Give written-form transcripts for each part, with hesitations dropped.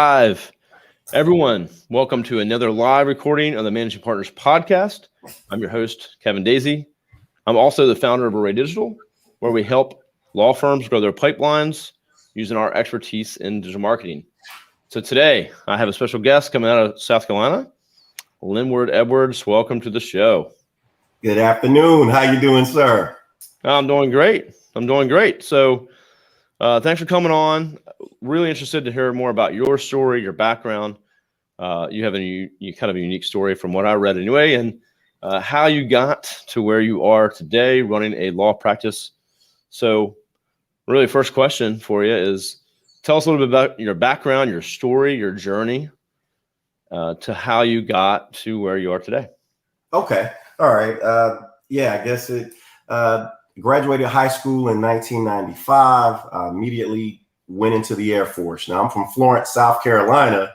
Live. Everyone, welcome to another live recording of the Managing Partners podcast. I'm your host, Kevin Daisy. I'm also the founder of Array Digital, where we help law firms grow their pipelines using our expertise in digital marketing. So today, I have a special guest coming out of South Carolina, Linward Edwards. Welcome to the show. Good afternoon. How you doing, sir? I'm doing great. So thanks for coming on. Really interested to hear more about your story, your background. You have a kind of a unique story from what I read anyway, and how you got to where you are today running a law practice. So really first question for you is, tell us a little bit about your background, your story, your journey to how you got to where you are today. Okay. All right. I guess it graduated high school in 1995. Immediately went into the Air Force. Now I'm from Florence, South Carolina.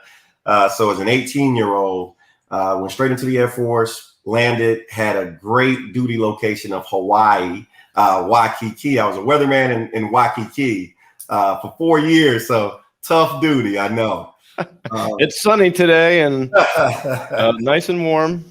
So as an 18-year-old, went straight into the Air Force, landed, had a great duty location of Hawaii, Waikiki. I was a weatherman in Waikiki for 4 years. So tough duty, I know. It's sunny today and nice and warm.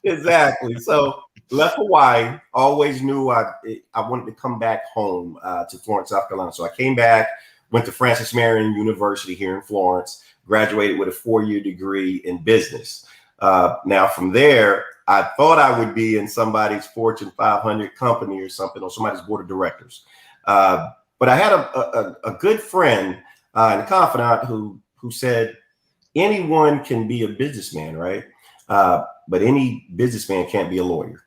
Exactly. So left Hawaii, always knew I wanted to come back home to Florence, South Carolina. So I came back, went to Francis Marion University here in Florence, graduated with a 4-year degree in business. Now from there, I thought I would be in somebody's Fortune 500 company or something, or somebody's board of directors. But I had a good friend and a confidant who said, anyone can be a businessman, right? But any businessman can't be a lawyer.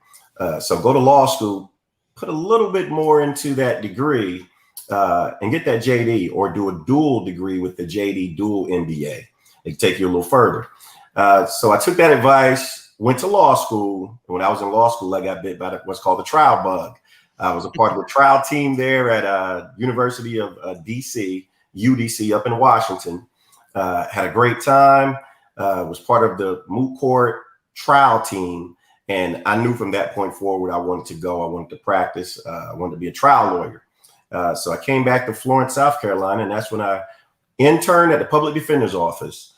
So go to law school, put a little bit more into that degree and get that JD, or do a dual degree with the JD dual MBA. It can take you a little further. So I took that advice, went to law school. When I was in law school, I got bit by what's called the trial bug. I was a part of the trial team there at University of DC, UDC up in Washington. Had a great time. Was part of the moot court trial team. And I knew from that point forward, I wanted to go. I wanted to practice. I wanted to be a trial lawyer. So I came back to Florence, South Carolina, and that's when I interned at the public defender's office.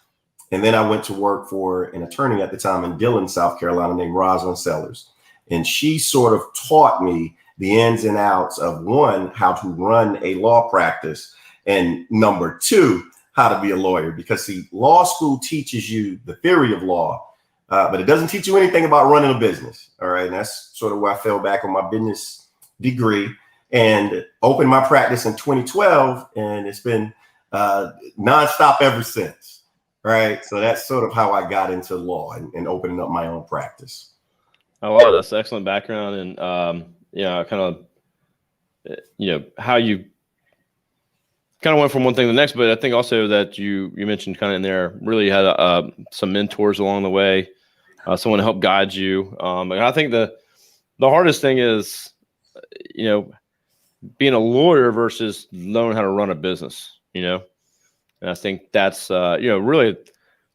And then I went to work for an attorney at the time in Dillon, South Carolina, named Rosalind Sellers. And she sort of taught me the ins and outs of, one, how to run a law practice, and number two, how to be a lawyer. Because see, law school teaches you the theory of law, but it doesn't teach you anything about running a business. All right. And that's sort of where I fell back on my business degree and opened my practice in 2012. And it's been nonstop ever since. Right. So that's sort of how I got into law and opening up my own practice. I love that's excellent background. And, kind of, how you kind of went from one thing to the next, but I think also that you mentioned kind of in there, really had some mentors along the way, someone to help guide you. And I think the hardest thing is, being a lawyer versus learning how to run a business, and I think that's, really,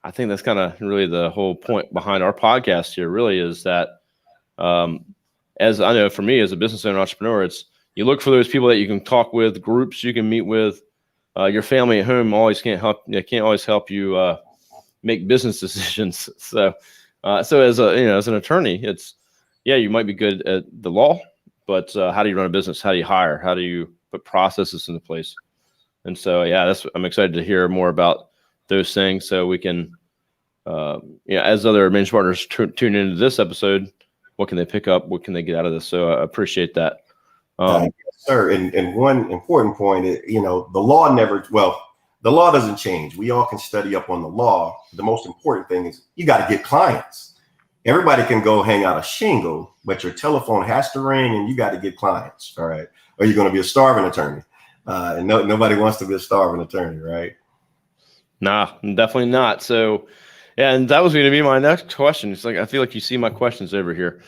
I think that's kind of really the whole point behind our podcast here really is that, as I know for me as a business owner, entrepreneur, it's, you look for those people that you can talk with, groups you can meet with. Your family at home can't always help you make business decisions. So as an attorney, it's, you might be good at the law, but how do you run a business? How do you hire? How do you put processes into place? And so, I'm excited to hear more about those things so we can, as other managing partners tune into this episode, what can they pick up? What can they get out of this? So I appreciate that. Yes, sir. And one important point, the law doesn't change. We all can study up on the law. The most important thing is you got to get clients. Everybody can go hang out a shingle, but your telephone has to ring and you got to get clients. All right. Or you're going to be a starving attorney. And nobody wants to be a starving attorney, right? Nah, definitely not. So, and that was going to be my next question. It's like, I feel like you see my questions over here.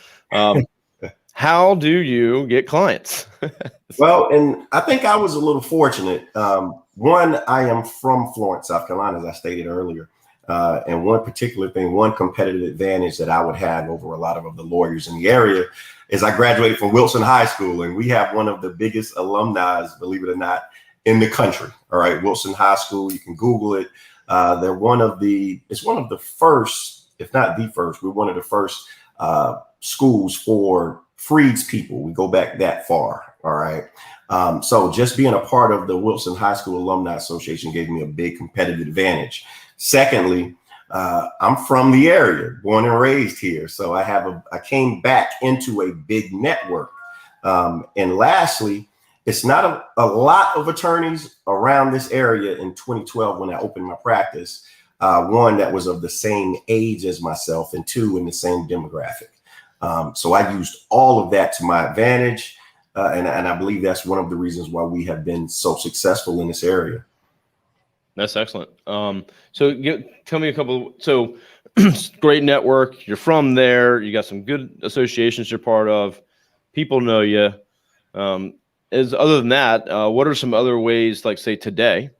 How do you get clients? Well, and I think I was a little fortunate. One, I am from Florence, South Carolina, as I stated earlier. And one particular thing, one competitive advantage that I would have over a lot of the lawyers in the area is I graduated from Wilson High School, and we have one of the biggest alumni, believe it or not, in the country. All right. Wilson High School, you can Google it. It's one of the first, if not the first, we're one of the first schools for freeds people. We go back that far. All right. So just being a part of the Wilson High School Alumni Association gave me a big competitive advantage. Secondly, I'm from the area, born and raised here. So I came back into a big network. And lastly, it's not a lot of attorneys around this area in 2012 when I opened my practice. One, that was of the same age as myself, and two, in the same demographic. So I used all of that to my advantage. And I believe that's one of the reasons why we have been so successful in this area. That's excellent. Tell me a couple. So great network. You're from there. You got some good associations you're part of. People know you. Other than that, what are some other ways, like say today,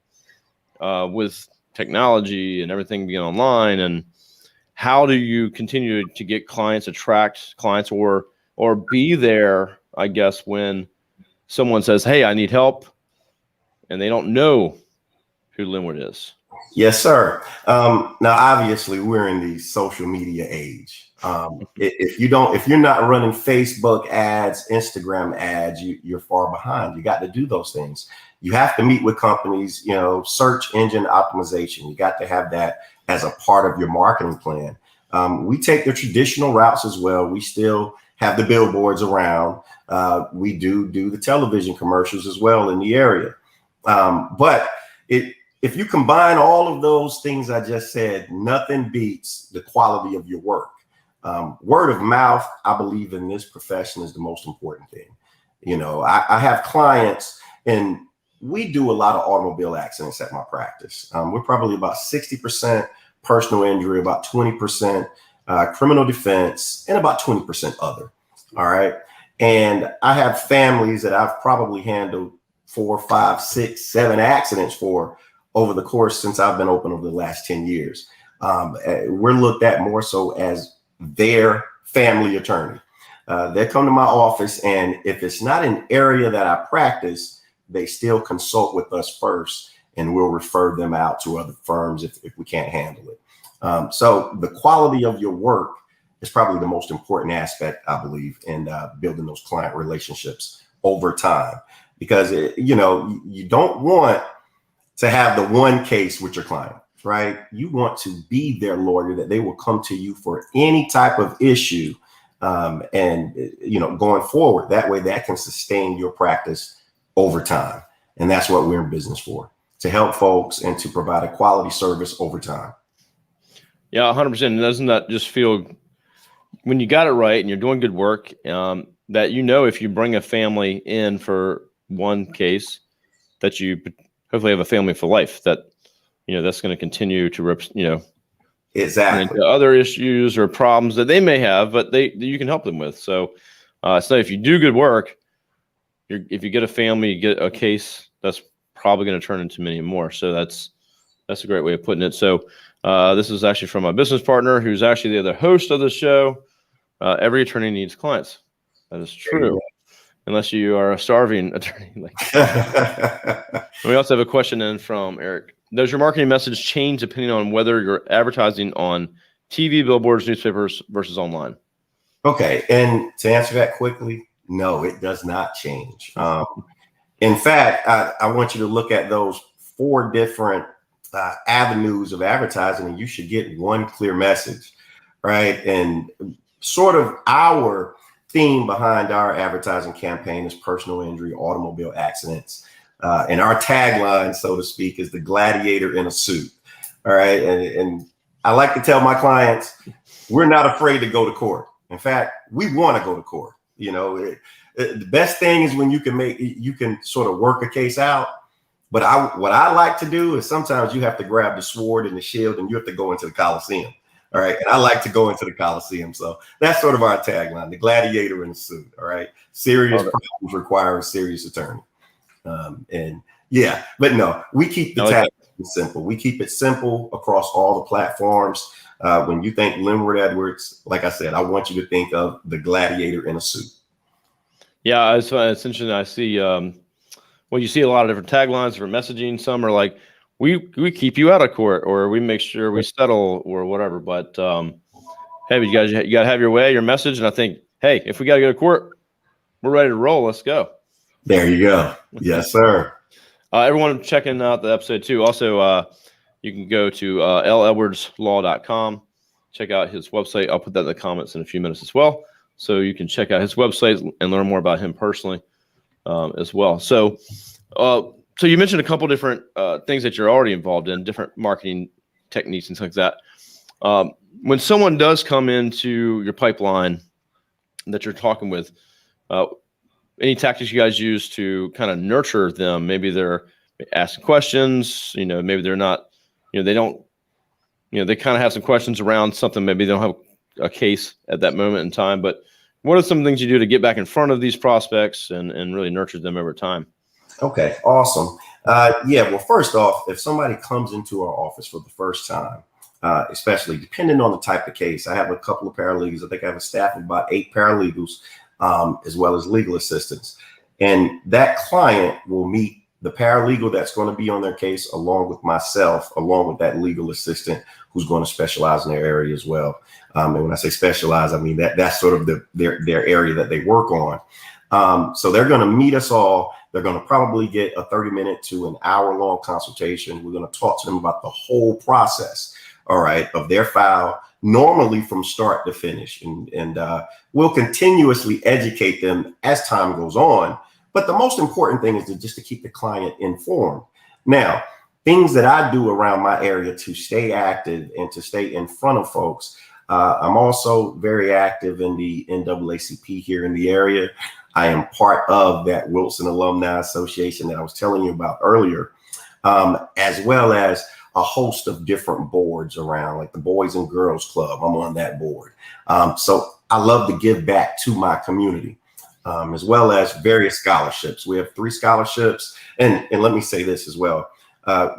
with technology and everything being online, and how do you continue to get clients, attract clients, or be there, I guess, when someone says, "Hey, I need help," and they don't know who Linward is? Yes, sir. Now, obviously, we're in the social media age. If you're not running Facebook ads, Instagram ads, you're far behind. You got to do those things. You have to meet with companies, search engine optimization. You got to have that as a part of your marketing plan. We take the traditional routes as well. We still have the billboards around. We do the television commercials as well in the area. But if you combine all of those things I just said, nothing beats the quality of your work. Word of mouth, I believe in this profession, is the most important thing. I have clients, and we do a lot of automobile accidents at my practice. We're probably about 60% personal injury, about 20% criminal defense, and about 20% other. All right. And I have families that I've probably handled 4, 5, 6, 7 accidents for over the course since I've been open over the last 10 years. We're looked at more so as their family attorney. They come to my office, and if it's not an area that I practice, they still consult with us first, and we'll refer them out to other firms if we can't handle it. So the quality of your work is probably the most important aspect, I believe, in building those client relationships over time, because you don't want to have the one case with your client, right? You want to be their lawyer, that they will come to you for any type of issue, and going forward. That way, that can sustain your practice over time, and that's what we're in business for, to help folks and to provide a quality service over time. Yeah, 100%. Doesn't that just feel, when you got it right and you're doing good work, that if you bring a family in for one case, that you hopefully have a family for life, that that's going to continue to exactly into other issues or problems that they may have, but you can help them with. So if you do good work, if you get a family, you get a case, that's probably going to turn into many more. So that's a great way of putting it. So this is actually from my business partner, who's actually the other host of the show. Every attorney needs clients. That is true, unless you are a starving attorney. We also have a question in from Eric. Does your marketing message change depending on whether you're advertising on TV, billboards, newspapers versus online? Okay, and to answer that quickly, no, it does not change. In fact, I want you to look at those 4 different avenues of advertising, and you should get one clear message, right? And sort of our theme behind our advertising campaign is personal injury, automobile accidents. And our tagline, so to speak, is the gladiator in a suit. All right. And I like to tell my clients, we're not afraid to go to court. In fact, we want to go to court. The best thing is when you can sort of work a case out. But what I like to do is sometimes you have to grab the sword and the shield, and you have to go into the Coliseum. All right. And I like to go into the Coliseum. So that's sort of our tagline, the gladiator in a suit. All right. Serious problems require a serious attorney. But no, we keep the tagline simple. We keep it simple across all the platforms. When you think Linward Edwards, like I said, I want you to think of the gladiator in a suit. Yeah, it's interesting. I see, you see a lot of different taglines, different messaging. Some are like, we keep you out of court, or we make sure we settle, or whatever. But hey, you got to have your way, your message, and I think, hey, if we got to go to court, we're ready to roll. Let's go. There you go. Yes, sir. Everyone checking out the episode too. Also, you can go to ledwardslaw.com. Check out his website. I'll put that in the comments in a few minutes as well. So you can check out his website and learn more about him personally as well. So you mentioned a couple different things that you're already involved in, different marketing techniques and things like that. When someone does come into your pipeline that you're talking with, any tactics you guys use to kind of nurture them? Maybe they're asking questions, maybe they're not, they don't, they kind of have some questions around something. Maybe they don't have a case at that moment in time, but what are some things you do to get back in front of these prospects and really nurture them over time? Okay, awesome. Well, first off, if somebody comes into our office for the first time, especially depending on the type of case, I have a couple of paralegals. I think I have a staff of about 8 paralegals, as well as legal assistants. And that client will meet the paralegal that's going to be on their case, along with myself, along with that legal assistant who's going to specialize in their area as well. And when I say specialize, I mean that's sort of their area that they work on. So they're going to meet us all. They're going to probably get a 30-minute to an hour-long consultation. We're going to talk to them about the whole process, all right, of their file, normally from start to finish. And we'll continuously educate them as time goes on. But the most important thing is just to keep the client informed. Now, things that I do around my area to stay active and to stay in front of folks. I'm also very active in the N.A.A.C.P here in the area. I am part of that Wilson Alumni Association that I was telling you about earlier, as well as a host of different boards around, like the Boys and Girls Club. I'm on that board. So I love to give back to my community. As well as various scholarships. We have 3 scholarships. And let me say this as well.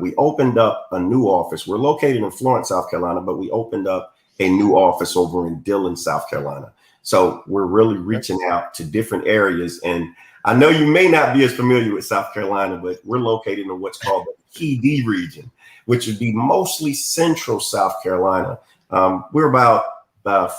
We opened up a new office. We're located in Florence, South Carolina, but we opened up a new office over in Dillon, South Carolina. So we're really reaching out to different areas. And I know you may not be as familiar with South Carolina, but we're located in what's called the Pee Dee region, which would be mostly central South Carolina. We're about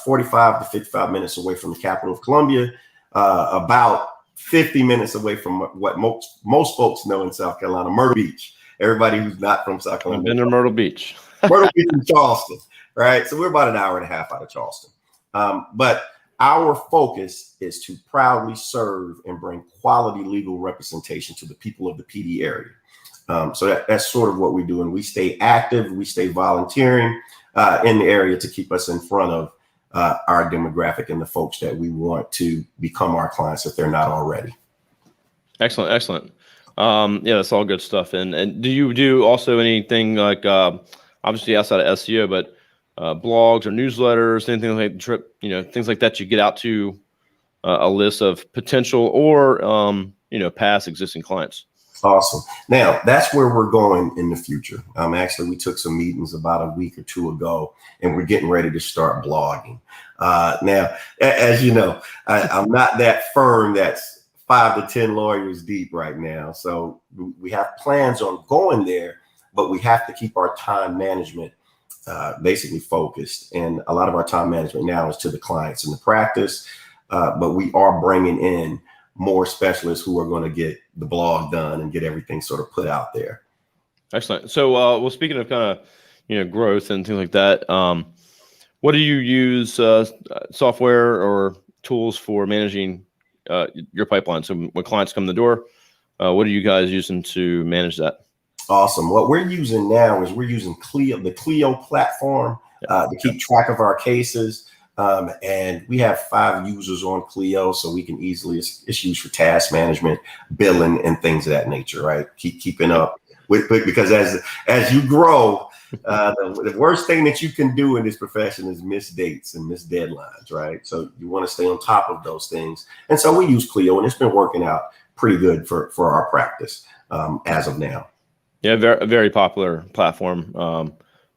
45 to 55 minutes away from the capital of Columbia. About 50 minutes away from what most folks know in South Carolina, Myrtle Beach. Everybody who's not from South Carolina. I've been to Myrtle Beach. Myrtle Beach and Charleston, right? So we're about an hour and a half out of Charleston. But our focus is to proudly serve and bring quality legal representation to the people of the Pee Dee area. So that's sort of what we do. And we stay active, we stay volunteering in the area to keep us in front of our demographic and the folks that we want to become our clients if they're not already. Excellent. Yeah, that's all good stuff. And do you do also anything like obviously outside of SEO, but blogs or newsletters, anything like things like that you get out to a list of potential or past existing clients? Awesome. Now that's where we're going in the future. Actually, we took some meetings about a week or 2 ago, and we're getting ready to start blogging. Now, as you know, I'm not that firm that's 5 to 10 lawyers deep right now. So we have plans on going there, but we have to keep our time management basically focused. And a lot of our time management now is to the clients in the practice, but we are bringing in more specialists who are going to get the blog done and get everything sort of put out there. Excellent. So, well, speaking of kind of, growth and things like that, what do you use software or tools for managing your pipeline? So when clients come in the door, what are you guys using to manage that? Awesome. What we're using now is we're using Clio, the Clio platform to keep track of our cases. And we have 5 users on Clio, so we can easily, it's used for task management, billing, and things of that nature, right? Keeping up with, because as you grow, the worst thing that you can do in this profession is miss dates and miss deadlines, right? So you want to stay on top of those things. And so we use Clio, and it's been working out pretty good for our practice as of now. Yeah, very, very popular platform.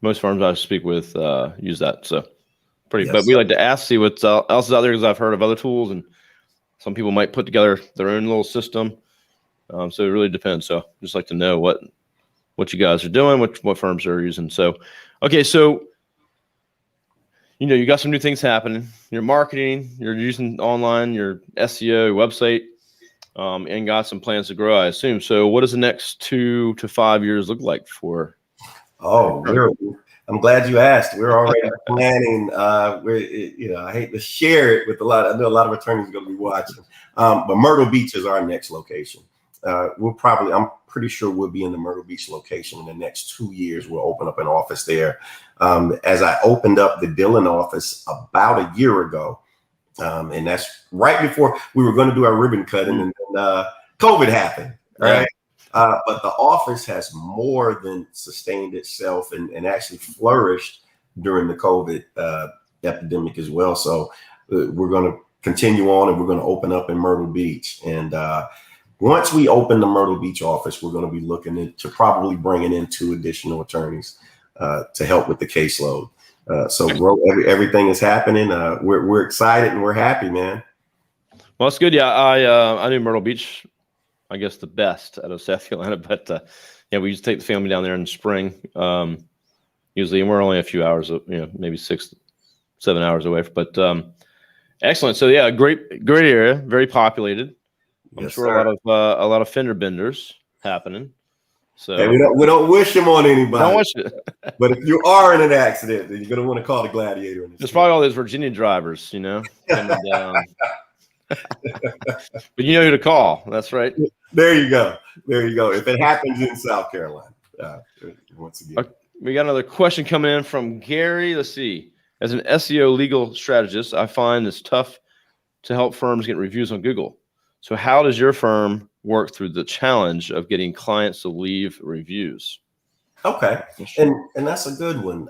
Most firms I speak with use that. So pretty, but we like to see what else is out there, because I've heard of other tools, and some people might put together their own little system. So it really depends. So just like to know what what you guys are doing, what firms are using. So, okay, so you got some new things happening. You're marketing, you're using online, your SEO, website, and got some plans to grow, I assume. So, what does the next 2 to 5 years look like for? Oh, I'm glad you asked. We're already planning. I hate to share it with I know a lot of attorneys are going to be watching, but Myrtle Beach is our next location. I'm pretty sure we'll be in the Myrtle Beach location in the next 2 years. We'll open up an office there. As I opened up the Dillon office about a year ago, and that's right before we were going to do our ribbon cutting, and then COVID happened, right? But the office has more than sustained itself and actually flourished during the COVID epidemic as well. So we're going to continue on, and we're going to open up in Myrtle Beach. And once we open the Myrtle Beach office, we're going to be looking into probably bringing in 2 additional attorneys to help with the caseload. So everything is happening. We're excited and we're happy, man. Well, it's good. Yeah, I knew Myrtle Beach, I guess, the best out of South Carolina, but we used to take the family down there in the spring, usually, and we're only a few hours, maybe 6-7 hours away. But excellent. So yeah, great area, very populated. I'm sure sir. a lot of fender benders happening. So hey, we don't wish them on anybody. Don't wish it. But if you are in an accident, then you're gonna want to call the Gladiator. There's probably all those Virginia drivers, coming down. But you know who to call. That's right. There you go. If it happens in South Carolina, once again. We got another question coming in from Gary. Let's see. As an SEO legal strategist, I find it's tough to help firms get reviews on Google. So how does your firm work through the challenge of getting clients to leave reviews? Okay. And that's a good one.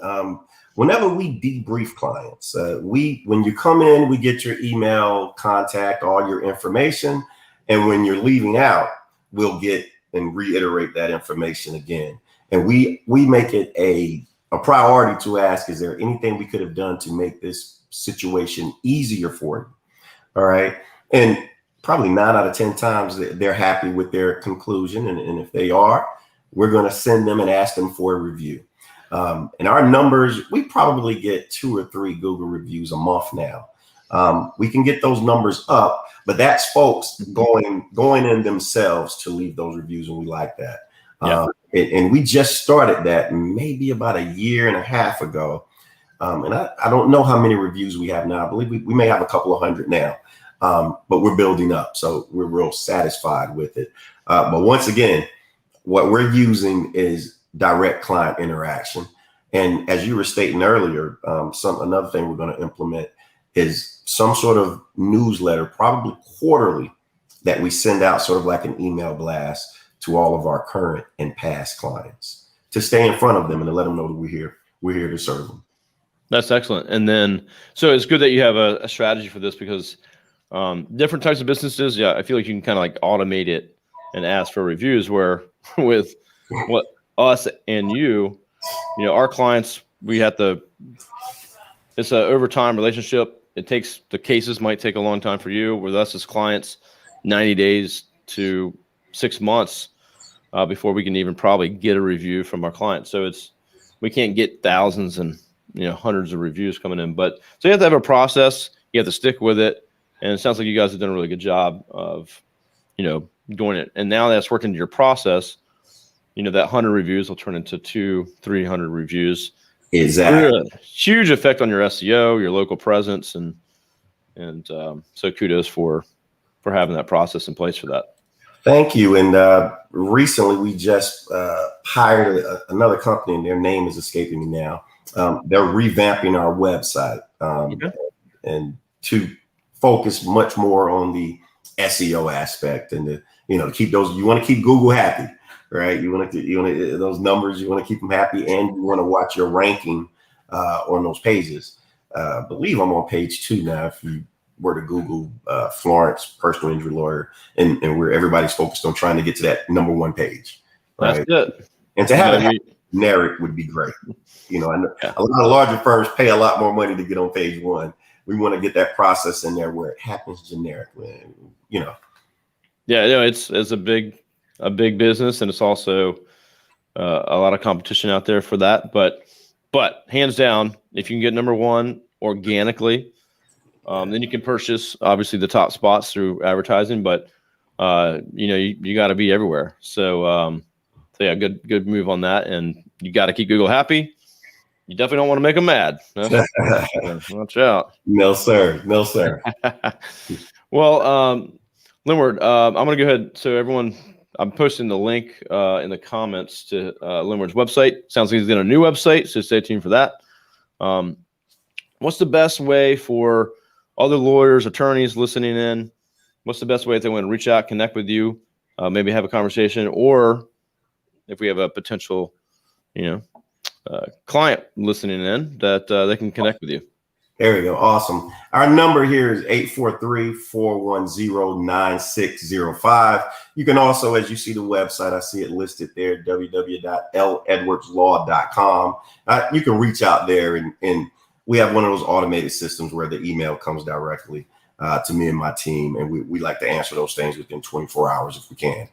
Whenever we debrief clients, when you come in, we get your email, contact, all your information. And when you're leaving out, we'll get and reiterate that information again. And we make it a priority to ask, is there anything we could have done to make this situation easier for you? All right. And probably 9 out of 10 times they're happy with their conclusion. And if they are, we're going to send them and ask them for a review. And our numbers, we probably get 2 or 3 Google reviews a month now. We can get those numbers up, but that's folks going in themselves to leave those reviews, and we like that. Yeah. And we just started that maybe about a year and a half ago. And I don't know how many reviews we have now. I believe we may have a couple of hundred now, but we're building up. So we're real satisfied with it. But once again, what we're using is direct client interaction. And as you were stating earlier, another thing we're going to implement is some sort of newsletter, probably quarterly, that we send out sort of like an email blast to all of our current and past clients to stay in front of them and to let them know that we're here to serve them. That's excellent. And then, so it's good that you have a strategy for this, because different types of businesses, I feel like you can kind of like automate it and ask for reviews, where with what us and our clients, it's an overtime relationship. The cases might take a long time for you. With us as clients, 90 days to 6 months before we can even probably get a review from our clients. So we can't get thousands and hundreds of reviews coming in. But so you have to have a process. You have to stick with it. And it sounds like you guys have done a really good job of doing it. And now that's worked into your process. That 100 reviews will turn into 200-300 reviews. Exactly. Huge effect on your SEO, your local presence, and so kudos for having that process in place for that. Thank you. And recently we just hired another company, and their name is escaping me now. They're revamping our website and to focus much more on the SEO aspect, and to keep those. You want to keep Google happy, right? You want those numbers. You want to keep them happy, and you want to watch your ranking on those pages. I believe I'm on page 2 now. If you were to Google Florence personal injury lawyer, and where everybody's focused on trying to get to that number 1 page. Right? That's good. And to have it generic would be great. I know a lot of larger firms pay a lot more money to get on page 1. We want to get that process in there where it happens generically. Yeah, it's a big business, and it's also a lot of competition out there for that. But hands down, if you can get number one organically, then you can purchase obviously the top spots through advertising. But you got to be everywhere. So yeah, good move on that. And you got to keep Google happy. You definitely don't want to make them mad. No? Watch out. No, sir. No, sir. Well, Linward, I'm going to go ahead. So everyone, I'm posting the link in the comments to Linward's website. Sounds like he's got a new website, so stay tuned for that. What's the best way for other lawyers, attorneys listening in? What's the best way if they want to reach out, connect with you, maybe have a conversation, or if we have a potential, client listening in that they can connect with you? There we go. Awesome. Our number here is 843-410-9605. You can also, as you see the website, I see it listed there, www.ledwardslaw.com. You can reach out there, and we have one of those automated systems where the email comes directly to me and my team, and we like to answer those things within 24 hours if we can.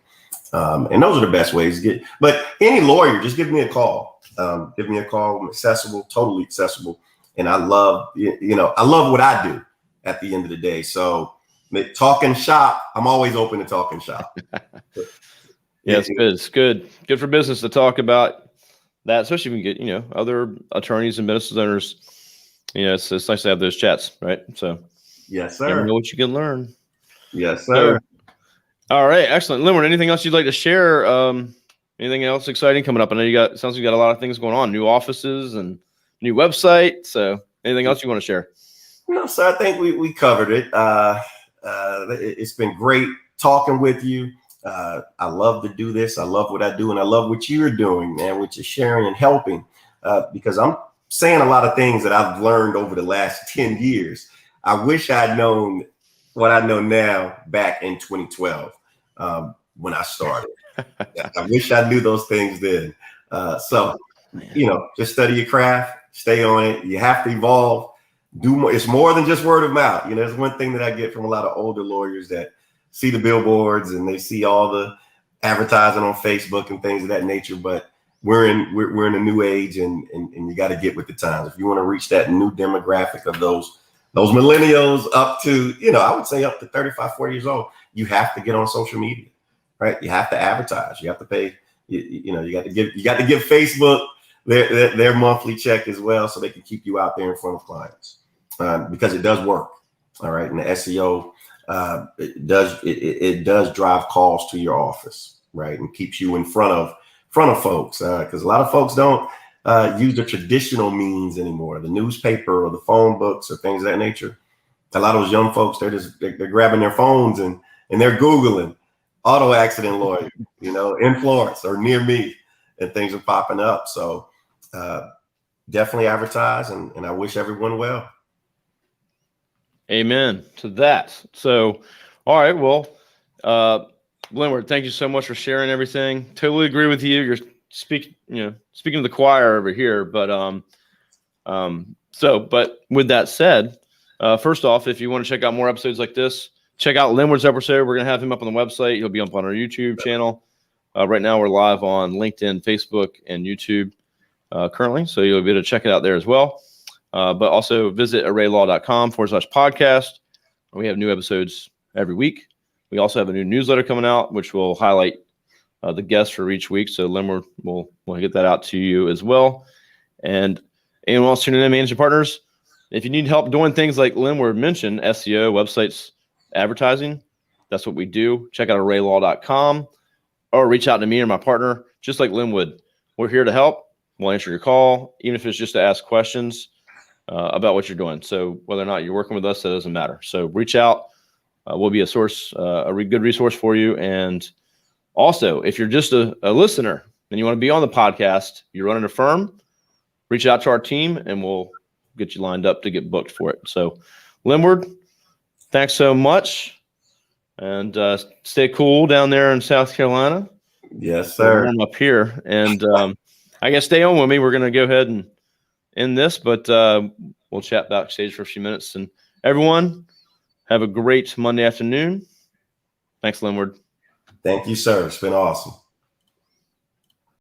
And those are the best ways to get. But any lawyer, just give me a call. Give me a call. I'm accessible, totally accessible. And I love, I love what I do at the end of the day. So talking shop, I'm always open to talking shop. Yeah, it's good. It's good for business to talk about that, especially if you can get, other attorneys and business owners. It's nice to have those chats, right? So yes, you never sir. know what you can learn. Yes, sir. All right, excellent. Linward, anything else you'd like to share? Anything else exciting coming up? I know sounds like you got a lot of things going on, new offices and new website. So anything else you want to share? No, sir, I think we covered it. It's been great talking with you. I love to do this. I love what I do, and I love what you're doing, man, what you're sharing and helping, because I'm saying a lot of things that I've learned over the last 10 years. I wish I'd known what I know now back in 2012 when I started. I wish I knew those things then. So, just study your craft, stay on it. You have to evolve, do more. It's more than just word of mouth. There's one thing that I get from a lot of older lawyers that see the billboards and they see all the advertising on Facebook and things of that nature. But we're in a new age, and you got to get with the times. If you want to reach that new demographic of those millennials up to, I would say up to 35, 40 years old, you have to get on social media. Right, you have to advertise. You have to pay. You got to give Facebook their monthly check as well, so they can keep you out there in front of clients, because it does work. All right, and the SEO it does drive calls to your office, right, and keeps you in front of folks, because a lot of folks don't use the traditional means anymore, the newspaper or the phone books or things of that nature. A lot of those young folks, they're grabbing their phones and they're Googling auto accident lawyer, in Florence or near me, and things are popping up. So definitely advertise, and I wish everyone well. Amen to that. So, all right, well, Linward, thank you so much for sharing everything. Totally agree with you. You're speaking to the choir over here, but but with that said, first off, if you want to check out more episodes like this, check out Linward's episode. We're going to have him up on the website. He'll be up on our YouTube channel. Right now, we're live on LinkedIn, Facebook, and YouTube currently. So you'll be able to check it out there as well. But also visit arraylaw.com/podcast. We have new episodes every week. We also have a new newsletter coming out, which will highlight the guests for each week. So Linward will get that out to you as well. And anyone else tuning in, managing partners, if you need help doing things like Linward mentioned, SEO, websites, advertising, that's what we do. Check out arraylaw.com or reach out to me or my partner, just like Linwood. We're here to help. We'll answer your call, even if it's just to ask questions about what you're doing. So whether or not you're working with us, that doesn't matter. So reach out. We'll be a source, good resource for you. And also, if you're just a listener and you want to be on the podcast, you're running a firm, reach out to our team and we'll get you lined up to get booked for it. So Linward, thanks so much, and stay cool down there in South Carolina. Yes, sir. I'm up here, and I guess stay on with me. We're going to go ahead and end this, but we'll chat backstage for a few minutes. And everyone, have a great Monday afternoon. Thanks, Linward. Thank you, sir. It's been awesome.